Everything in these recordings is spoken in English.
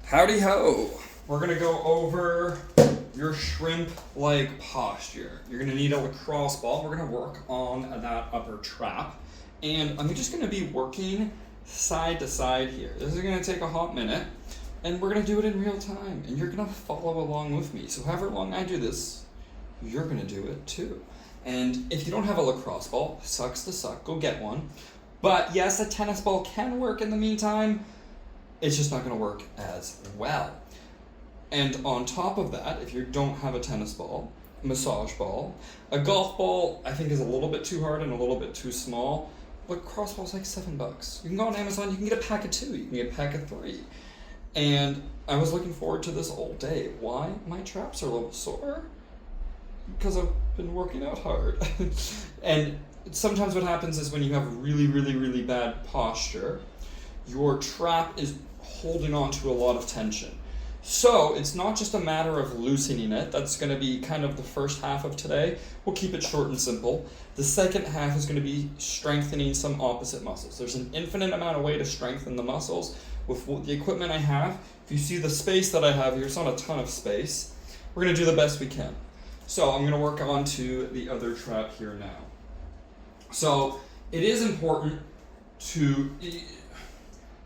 Howdy ho! We're gonna go over your shrimp-like posture. You're gonna need a lacrosse ball. We're gonna work on that upper trap. And I'm just gonna be working side to side here. This is gonna take a hot minute, and we're gonna do it in real time. And you're gonna follow along with me. So however long I do this, you're gonna do it too. And if you don't have a lacrosse ball, sucks to suck, go get one. But yes, a tennis ball can work in the meantime. It's just not going to work as well. And on top of that, if you don't have a tennis ball, massage ball, a golf ball I think is a little bit too hard and a little bit too small. Lacrosse ball's like $7. You can go on Amazon, you can get a pack of 2, you can get a pack of 3. And I was looking forward to this all day. Why? My traps are a little sore. Because I've been working out hard. And sometimes what happens is when you have really bad posture, your trap is holding on to a lot of tension. So it's not just a matter of loosening it. That's going to be kind of the first half of today. We'll keep it short and simple. The second half is going to be strengthening some opposite muscles. There's an infinite amount of way to strengthen the muscles with the equipment I have. If you see the space that I have here, it's not a ton of space. We're going to do the best we can. So I'm going to work on to the other trap here now. So it is important to...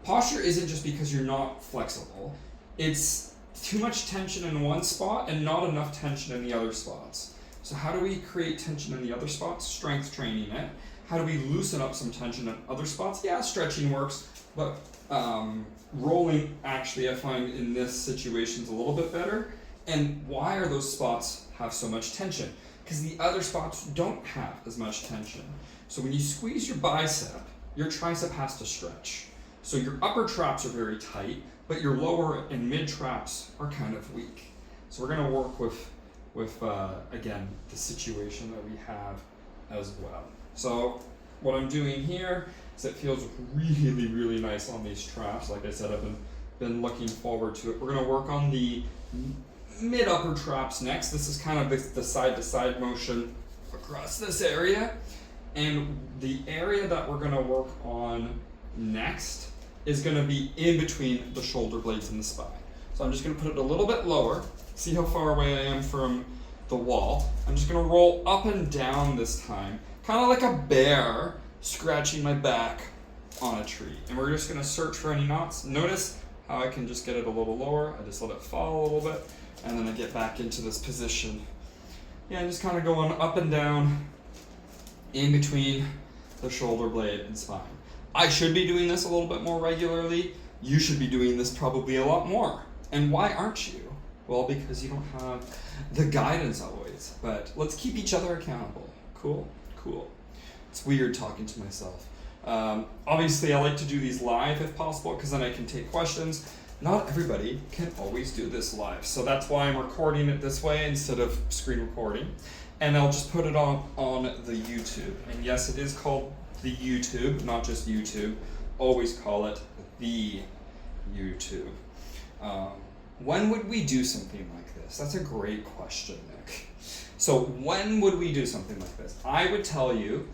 Posture isn't just because you're not flexible. It's too much tension in one spot and not enough tension in the other spots. So how do we create tension in the other spots? Strength training it. How do we loosen up some tension in other spots? Yeah, stretching works, but rolling actually I find in this situation is a little bit better. And why are those spots have so much tension? Because the other spots don't have as much tension. So when you squeeze your bicep, your tricep has to stretch. So your upper traps are very tight, but your lower and mid traps are kind of weak. So we're going to work with again, the situation that we have as well. So what I'm doing here is it feels really nice on these traps. Like I said, I've been looking forward to it. We're going to work on the mid upper traps next. This is kind of the side to side motion across this area. And the area that we're going to work on next is going to be in between the shoulder blades and the spine. So I'm just going to put it a little bit lower. See how far away I am from the wall. I'm just going to roll up and down this time, kind of like a bear scratching my back on a tree. And we're just going to search for any knots. Notice how I can just get it a little lower. I just let it fall a little bit, and then I get back into this position. Yeah, just kind of going up and down in between the shoulder blade and spine. I should be doing this a little bit more regularly. You should be doing this probably a lot more. And why aren't you? Well, because you don't have the guidance always. But let's keep each other accountable. Cool? Cool. It's weird talking to myself. Obviously, I like to do these live if possible, because then I can take questions. Not everybody can always do this live. So that's why I'm recording it this way instead of screen recording. And I'll just put it on the YouTube. And yes, it is called the YouTube, not just YouTube. Always call it the YouTube. When would we do something like this? That's a great question, Nick. So when would we do something like this? I would tell you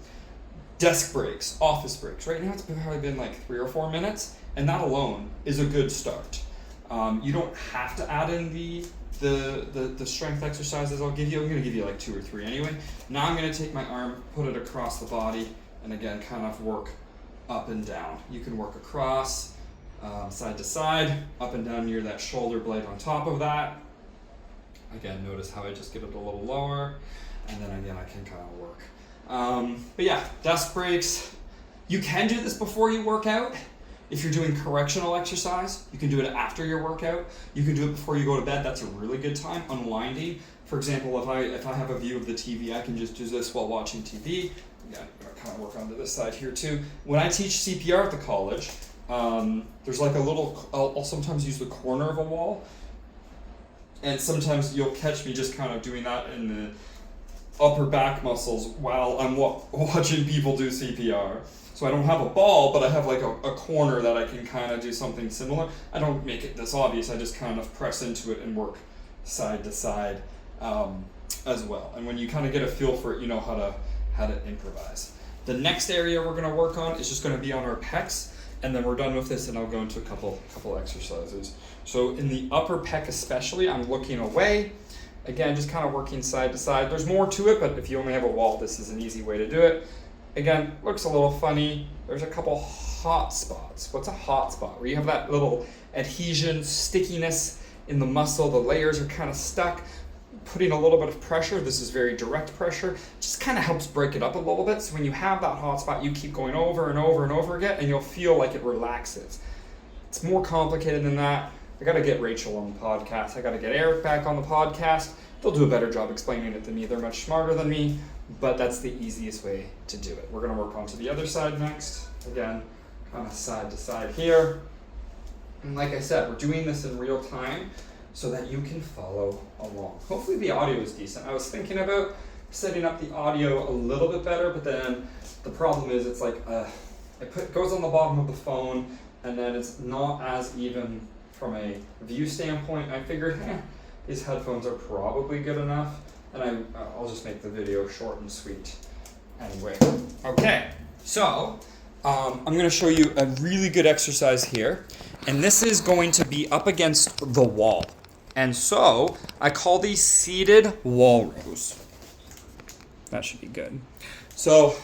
desk breaks, office breaks. Right now it's probably been like 3 or 4 minutes, and that alone is a good start. You don't have to add in the strength exercises I'll give you. I'm going to give you like 2 or 3 anyway. Now I'm going to take my arm, put it across the body, and again, kind of work up and down. You can work across, side to side, up and down near that shoulder blade on top of that. Again, notice how I just get it a little lower, and then again, I can kind of work. But yeah, desk breaks. You can do this before you work out. If you're doing correctional exercise, you can do it after your workout. You can do it before you go to bed. That's a really good time. Unwinding. For example, if I have a view of the TV, I can just do this while watching TV. Yeah, I'm gonna kind of work onto this side here too. When I teach CPR at the college, there's like a little, I'll sometimes use the corner of a wall, and sometimes you'll catch me just kind of doing that in the upper back muscles while I'm watching people do CPR. So I don't have a ball, but I have like a corner that I can kind of do something similar. I don't make it this obvious, I just kind of press into it and work side to side as well. And when you kind of get a feel for it, you know how to improvise. The next area we're going to work on is just going to be on our pecs. and then we're done with this, and I'll go into a couple exercises. So in the upper pec especially, I'm looking away. Again, just kind of working side to side. There's more to it, but if you only have a wall, this is an easy way to do it. Again, looks a little funny. There's a couple hot spots. What's a hot spot? Where you have that little adhesion, stickiness in the muscle, the layers are kind of stuck, putting a little bit of pressure. This is very direct pressure. Just kind of helps break it up a little bit. So when you have that hot spot, you keep going over and over and over again, and you'll feel like it relaxes. It's more complicated than that. I gotta get Rachel on the podcast. I gotta get Eric back on the podcast. They'll do a better job explaining it than me. They're much smarter than me, but that's the easiest way to do it. We're gonna work on to the other side next. Again, kind of side to side here. And like I said, we're doing this in real time so that you can follow along. Hopefully the audio is decent. I was thinking about setting up the audio a little bit better, but then the problem is it's like, it goes on the bottom of the phone, and then it's not as even from a view standpoint. I figured, these headphones are probably good enough, and I'll just make the video short and sweet anyway. Okay, so I'm going to show you a really good exercise here, and this is going to be up against the wall. And so I call these seated wall rows. That should be good. So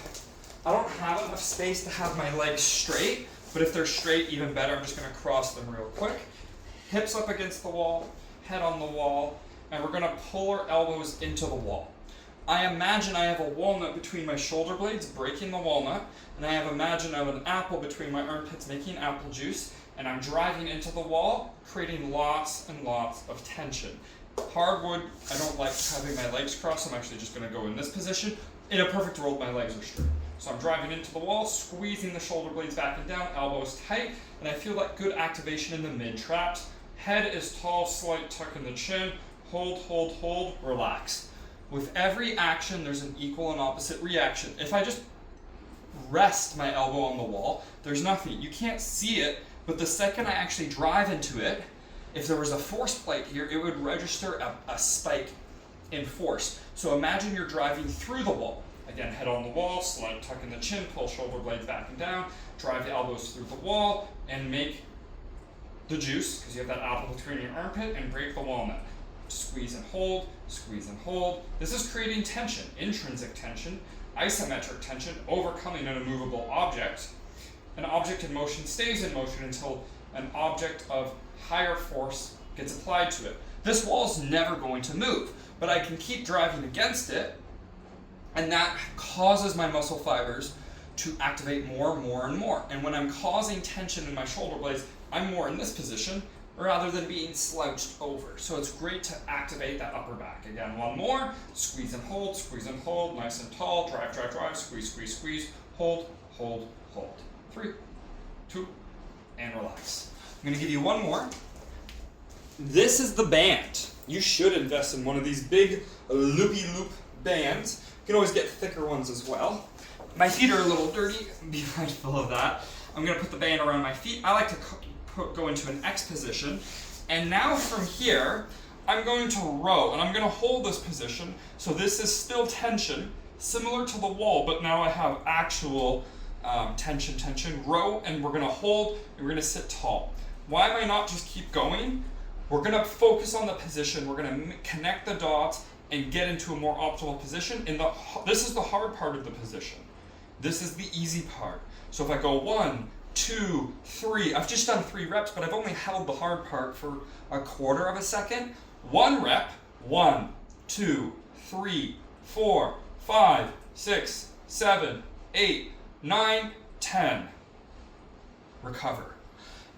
I don't have enough space to have my legs straight, but if they're straight, even better. I'm just going to cross them real quick. Hips up against the wall, head on the wall, and we're going to pull our elbows into the wall. I imagine I have a walnut between my shoulder blades, breaking the walnut, and I imagine I have an apple between my armpits, making apple juice, and I'm driving into the wall, creating lots and lots of tension. Hardwood, I don't like having my legs crossed. I'm actually just going to go in this position. In a perfect world, my legs are straight. So I'm driving into the wall, squeezing the shoulder blades back and down, elbows tight, and I feel that good activation in the mid-traps. Head is tall, slight tuck in the chin, hold, hold, hold, relax. With every action, there's an equal and opposite reaction. If I just rest my elbow on the wall, there's nothing. You can't see it, but the second I actually drive into it, if there was a force plate here, it would register a spike in force. So imagine you're driving through the wall. Again, head on the wall, slight tuck in the chin, pull shoulder blades back and down, drive the elbows through the wall, and make the juice, because you have that apple between your armpit, and break the walnut. Squeeze and hold, squeeze and hold. This is creating tension, intrinsic tension, isometric tension, overcoming an immovable object. An object in motion stays in motion until an object of higher force gets applied to it. This wall is never going to move, but I can keep driving against it, and that causes my muscle fibers to activate more and more and more. And when I'm causing tension in my shoulder blades, I'm more in this position rather than being slouched over. So it's great to activate that upper back. Again, one more, squeeze and hold, nice and tall, drive, drive, drive, squeeze, squeeze, squeeze, hold, hold, hold. 3, 2, and relax. I'm gonna give you one more. This is the band. You should invest in one of these big loopy-loop bands. You can always get thicker ones as well. My feet are a little dirty, be mindful of that. I'm gonna put the band around my feet. I like to go into an X position. And now from here, I'm going to row, and I'm gonna hold this position. So this is still tension, similar to the wall, but now I have actual tension, row, and we're gonna hold, and we're gonna sit tall. Why am I not just keep going? We're gonna focus on the position, we're gonna connect the dots, and get into a more optimal position. This is the hard part of the position. This is the easy part. So if I go 1, 2, 3, I've just done 3 reps, but I've only held the hard part for a quarter of a second. 1 rep, 1, 2, 3, 4, 5, 6, 7, 8, 9, 10. Recover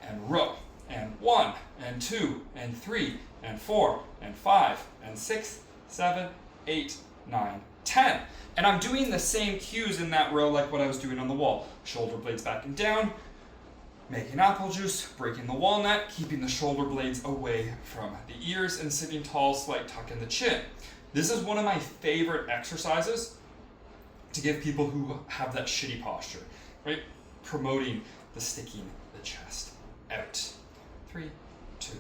and row, and 1, and 2, and 3, and 4, and 5, and 6, 7, 8, 9, 10. And I'm doing the same cues in that row like what I was doing on the wall. Shoulder blades back and down, making apple juice, breaking the walnut, keeping the shoulder blades away from the ears, and sitting tall, slight tuck in the chin. This is one of my favorite exercises to give people who have that shitty posture, right? Promoting the sticking the chest out. 3, 2,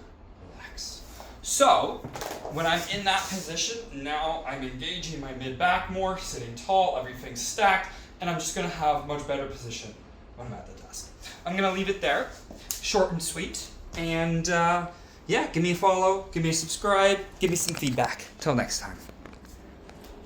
relax. So, when I'm in that position, now I'm engaging my mid-back more, sitting tall, everything's stacked, and I'm just gonna have much better position when I'm at the desk. I'm gonna leave it there, short and sweet. And yeah, give me a follow, give me a subscribe, give me some feedback. Till next time.